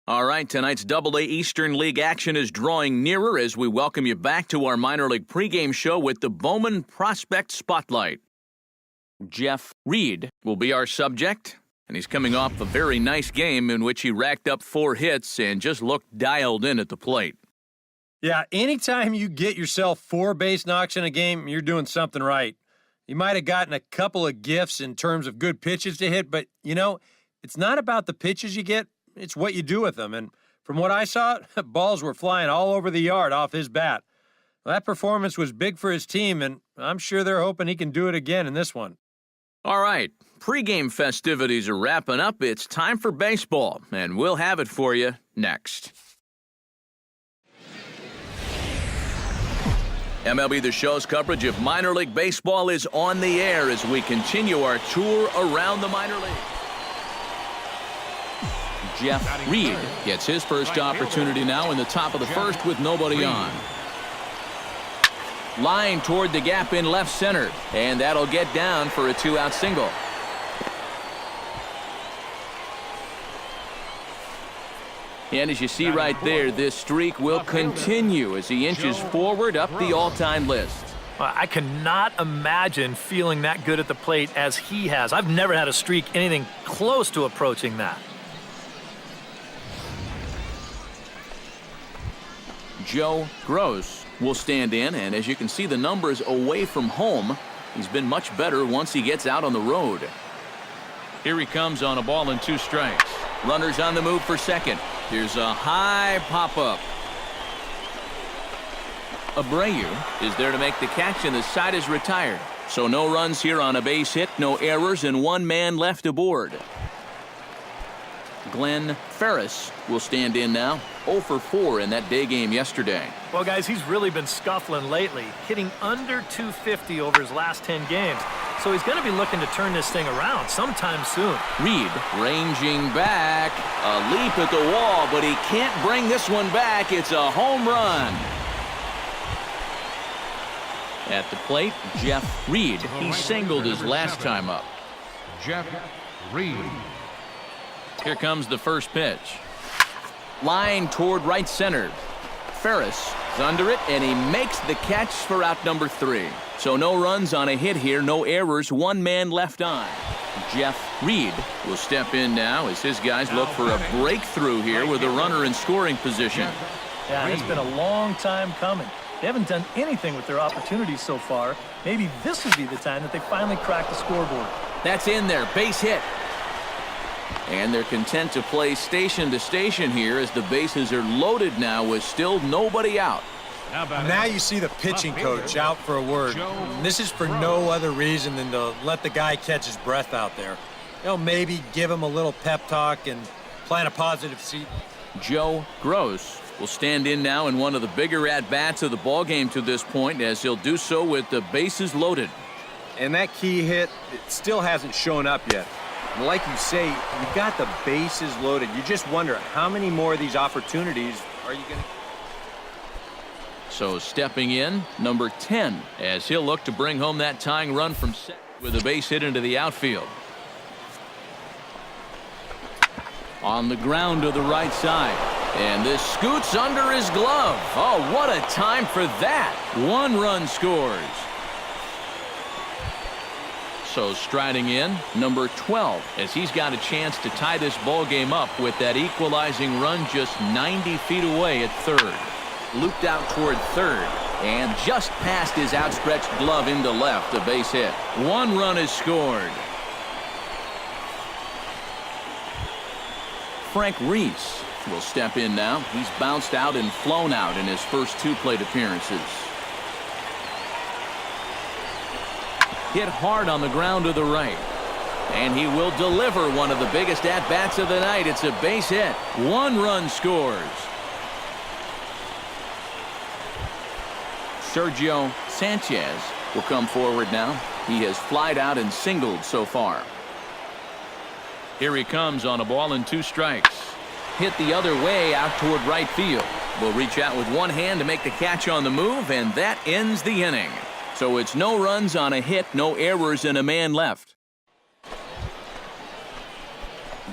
All right, tonight's Double-A Eastern League action is drawing nearer as we welcome you back to our minor league pregame show with the Bowman Prospect Spotlight. Jeff Reed will be our subject, and he's coming off a very nice game in which he racked up 4 hits and just looked dialed in at the plate. Yeah, anytime you get yourself 4 base knocks in a game, you're doing something right. You might have gotten a couple of gifts in terms of good pitches to hit, but, it's not about the pitches you get. It's what you do with them. And from what I saw, balls were flying all over the yard off his bat. Well, that performance was big for his team, and I'm sure they're hoping he can do it again in this one. All right, pregame festivities are wrapping up. It's time for baseball, and we'll have it for you next. MLB The Show's coverage of minor league baseball is on the air as we continue our tour around the minor league. Jeff Reed gets his first opportunity now in the top of the first with nobody on. Line toward the gap in left center, and that'll get down for a 2-out single. And as you see right there, this streak will continue as he inches forward up the all-time list. I cannot imagine feeling that good at the plate as he has. I've never had a streak anything close to approaching that. Joe Gross will stand in, and as you can see the numbers away from home, he's been much better once he gets out on the road. Here he comes on a ball and 2 strikes. Runners on the move for second. Here's a high pop-up. Abreu is there to make the catch, and the side is retired. So no runs here on a base hit, no errors, and 1 man left aboard. Glenn Ferris will stand in now, 0 for 4 in that day game yesterday. Well, guys, he's really been scuffling lately, hitting under 250 over his last 10 games. So he's going to be looking to turn this thing around sometime soon. Reed ranging back, a leap at the wall, but he can't bring this one back. It's a home run. At the plate, Jeff Reed. He singled his last time up. Jeff Reed. Here comes the first pitch. Line toward right center. Ferris is under it, and he makes the catch for out number 3. So no runs on a hit here, no errors, 1 man left on. Jeff Reed will step in now as his guys look for a breakthrough here with a runner in scoring position. Yeah, it's been a long time coming. They haven't done anything with their opportunities so far. Maybe this would be the time that they finally crack the scoreboard. That's in there, base hit. And they're content to play station to station here as the bases are loaded now with still nobody out. Now you see the pitching coach out for a word. And this is for no other reason than to let the guy catch his breath out there. Maybe give him a little pep talk and plant a positive seed. Joe Gross will stand in now in one of the bigger at-bats of the ballgame to this point as he'll do so with the bases loaded. And that key hit, it still hasn't shown up yet. Like you say, you got the bases loaded. You just wonder how many more of these opportunities are you going to... So stepping in, number 10, as he'll look to bring home that tying run from second with a base hit into the outfield. On the ground to the right side. And this scoots under his glove. Oh, what a time for that. 1 run scores. So striding in, number 12, as he's got a chance to tie this ball game up with that equalizing run just 90 feet away at third. Looped out toward third, and just past his outstretched glove into left, a base hit. 1 run is scored. Frank Reese will step in now. He's bounced out and flown out in his first 2 plate appearances. Hit hard on the ground to the right. And he will deliver one of the biggest at-bats of the night. It's a base hit. 1 run scores. Sergio Sanchez will come forward now. He has flied out and singled so far. Here he comes on a ball and 2 strikes. Hit the other way out toward right field. Will reach out with 1 hand to make the catch on the move, and that ends the inning. So it's no runs on a hit, no errors, and a man left.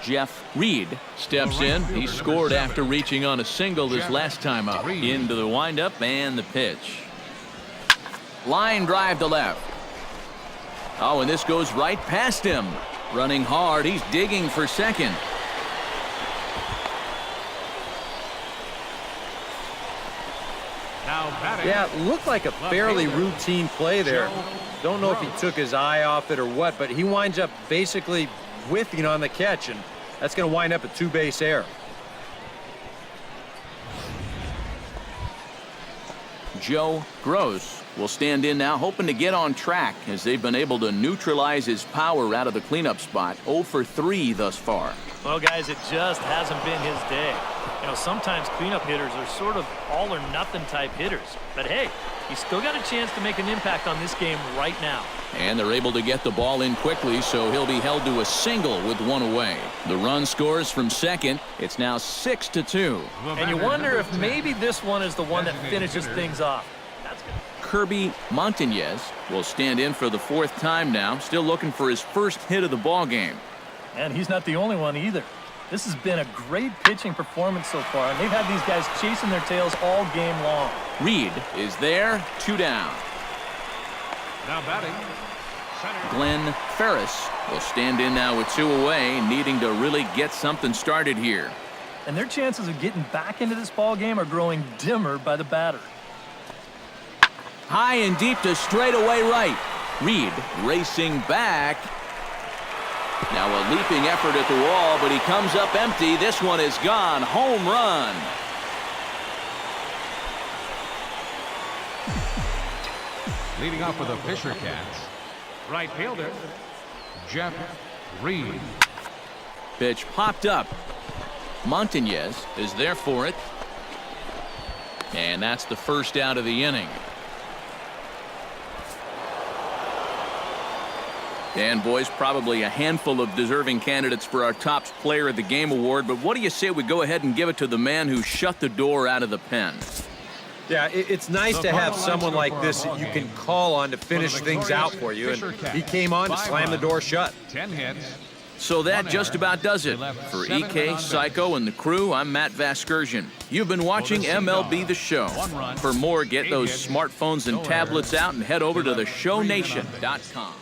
Jeff Reed steps in. He scored after reaching on a single this last time up. Into the windup and the pitch. Line drive to left. Oh, and this goes right past him. Running hard, he's digging for second. Yeah, it looked like a fairly routine play there. Don't know if he took his eye off it or what, but he winds up basically whiffing on the catch, and that's going to wind up a two-base error. Joe Gross will stand in now, hoping to get on track as they've been able to neutralize his power out of the cleanup spot. 0 for 3 thus far. Well, guys, it just hasn't been his day. You know, sometimes cleanup hitters are sort of all or nothing type hitters. But hey, he's still got a chance to make an impact on this game right now. And they're able to get the ball in quickly, so he'll be held to a single with one away. The run scores from second. It's now 6-2. And you wonder if maybe this one is the one that finishes things off. Kirby Montañez will stand in for the 4th time now, still looking for his first hit of the ball game. And he's not the only one either. This has been a great pitching performance so far, and they've had these guys chasing their tails all game long. Reed is there, 2 down. Now batting, center. Glenn Ferris will stand in now with 2 away, needing to really get something started here. And their chances of getting back into this ball game are growing dimmer by the batter. High and deep to straightaway right. Reed racing back. Now a leaping effort at the wall, but he comes up empty. This one is gone. Home run. Leading off for the Fisher Cats, right fielder, Jeff Reed. Pitch popped up. Montañez is there for it. And that's the first out of the inning. And boys, probably a handful of deserving candidates for our top player of the game award, but what do you say we go ahead and give it to the man who shut the door out of the pen? Yeah, it's nice to have someone like this that you can call on to finish things out for you, and he came on to slam the door shut. 10 hits. So that just about does it. For EK, Psycho, and the crew, I'm Matt Vasgersian. You've been watching MLB The Show. For more, get those smartphones and tablets out and head over to theshownation.com.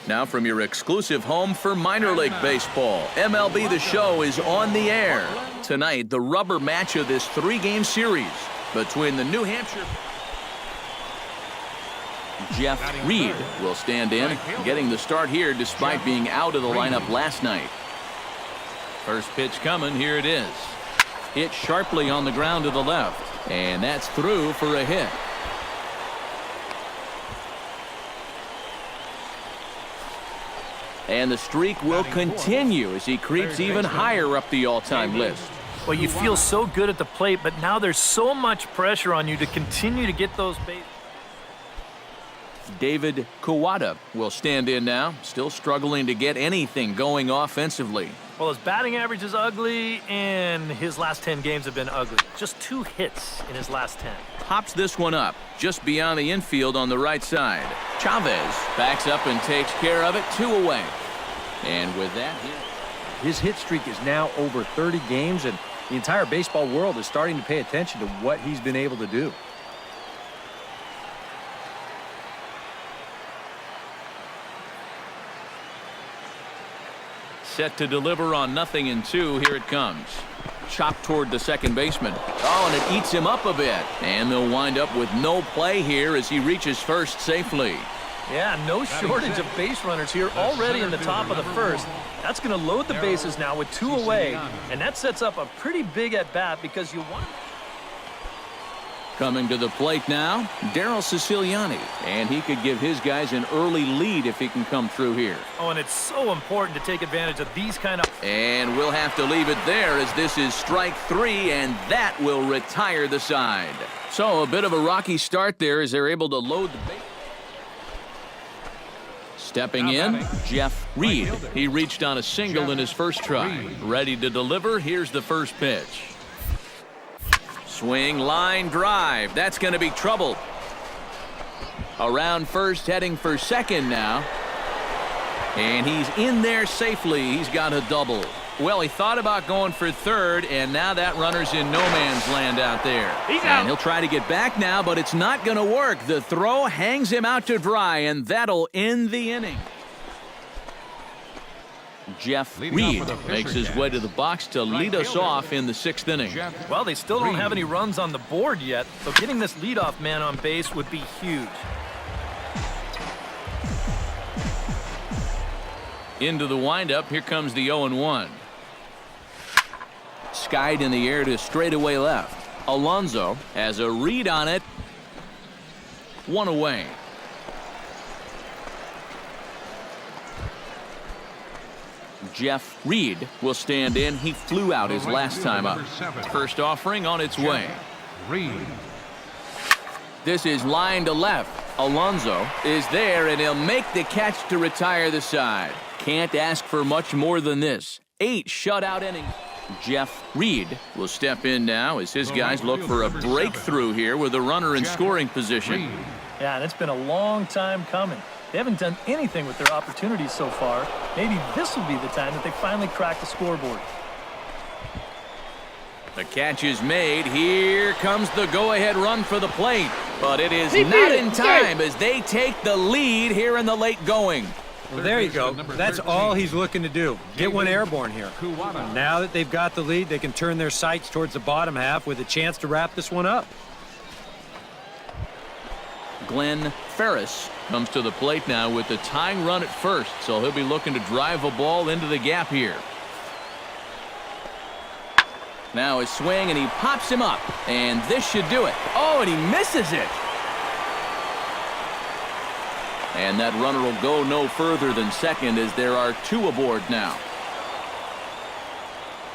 Now from your exclusive home for minor league baseball, MLB The Show is on the air. Tonight, the rubber match of this 3-game series between the New Hampshire... Jeff Reed will stand in, getting the start here despite being out of the lineup last night. First pitch coming, here it is. Hit sharply on the ground to the left, and that's through for a hit. And the streak will continue as he creeps even higher up the all-time list. Well, you feel so good at the plate, but now there's so much pressure on you to continue to get those bases. David Kawada will stand in now, still struggling to get anything going offensively. Well, his batting average is ugly, and his last 10 games have been ugly. Just 2 hits in his last 10. Pops this one up, just beyond the infield on the right side. Chavez backs up and takes care of it, 2 away. And with that, His hit streak is now over 30 games, and the entire baseball world is starting to pay attention to what he's been able to do. set to deliver on 0-2. Here it comes. Chopped toward the second baseman. Oh, and it eats him up a bit. And they'll wind up with no play here as he reaches first safely. Yeah, no shortage of base runners here already in the top of the first. That's going to load the bases now with 2 away, and that sets up a pretty big at-bat because you want... Coming to the plate now, Daryl Siciliani, and he could give his guys an early lead if he can come through here. Oh, and it's so important to take advantage of these kind of... And we'll have to leave it there as this is strike 3, and that will retire the side. So a bit of a rocky start there as they're able to load the base. Stepping in, Jeff Reed. He reached on a single in his first try. Ready to deliver. Here's the first pitch. Swing, line, drive. That's going to be trouble. Around first, heading for second now. And he's in there safely. He's got a double. Well, he thought about going for third, and now that runner's in no man's land out there. And he'll try to get back now, but it's not going to work. The throw hangs him out to dry, and that'll end the inning. Jeff Reed makes his way to the box to lead us off in the 6th inning. Well, they still don't have any runs on the board yet, so getting this leadoff man on base would be huge. Into the windup, here comes the 0-1. Skied in the air to straightaway left. Alonso has a read on it. 1 away. Jeff Reed will stand in. He flew out his last time up. First offering on its way. Reed. This is line to left. Alonso is there, and he'll make the catch to retire the side. Can't ask for much more than this. 8 shutout innings. Jeff Reed will step in now as his guys look for a breakthrough here with a runner in scoring position. Yeah, and it's been a long time coming. They haven't done anything with their opportunities so far. Maybe this will be the time that they finally crack the scoreboard. The catch is made. Here comes the go-ahead run for the plate. But it is not in time as they take the lead here in the late going. Well, there you go. That's all he's looking to do. Get one airborne here. Now that they've got the lead, they can turn their sights towards the bottom half with a chance to wrap this one up. Glenn Ferris comes to the plate now with the tying run at first, so he'll be looking to drive a ball into the gap here. Now his swing, and he pops him up, and this should do it. Oh, and he misses it. And that runner will go no further than second as there are 2 aboard now.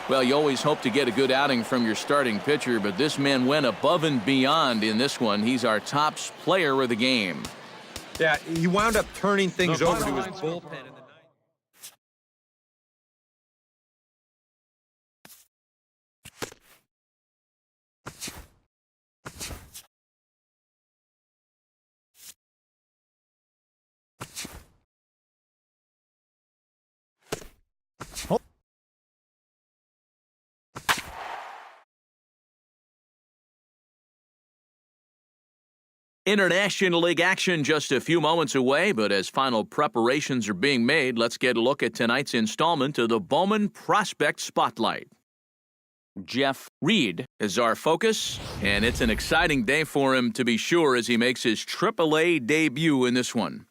Well, you always hope to get a good outing from your starting pitcher, but this man went above and beyond in this one. He's our top player of the game. Yeah, he wound up turning things over to his bullpen in the ninth. International League action just a few moments away, but as final preparations are being made, let's get a look at tonight's installment of the Bowman Prospect Spotlight. Jeff Reed is our focus, and it's an exciting day for him to be sure as he makes his AAA debut in this one.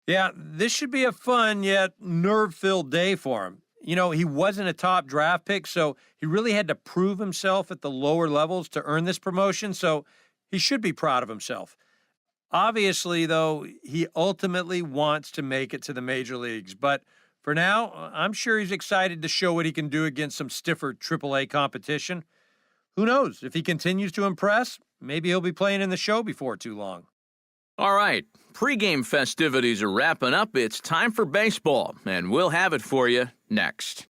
Yeah, this should be a fun yet nerve-filled day for him. You know, he wasn't a top draft pick, so he really had to prove himself at the lower levels to earn this promotion, so he should be proud of himself. Obviously, though, he ultimately wants to make it to the major leagues. But for now, I'm sure he's excited to show what he can do against some stiffer AAA competition. Who knows? If he continues to impress, maybe he'll be playing in the show before too long. All right, pregame festivities are wrapping up. It's time for baseball, and we'll have it for you next.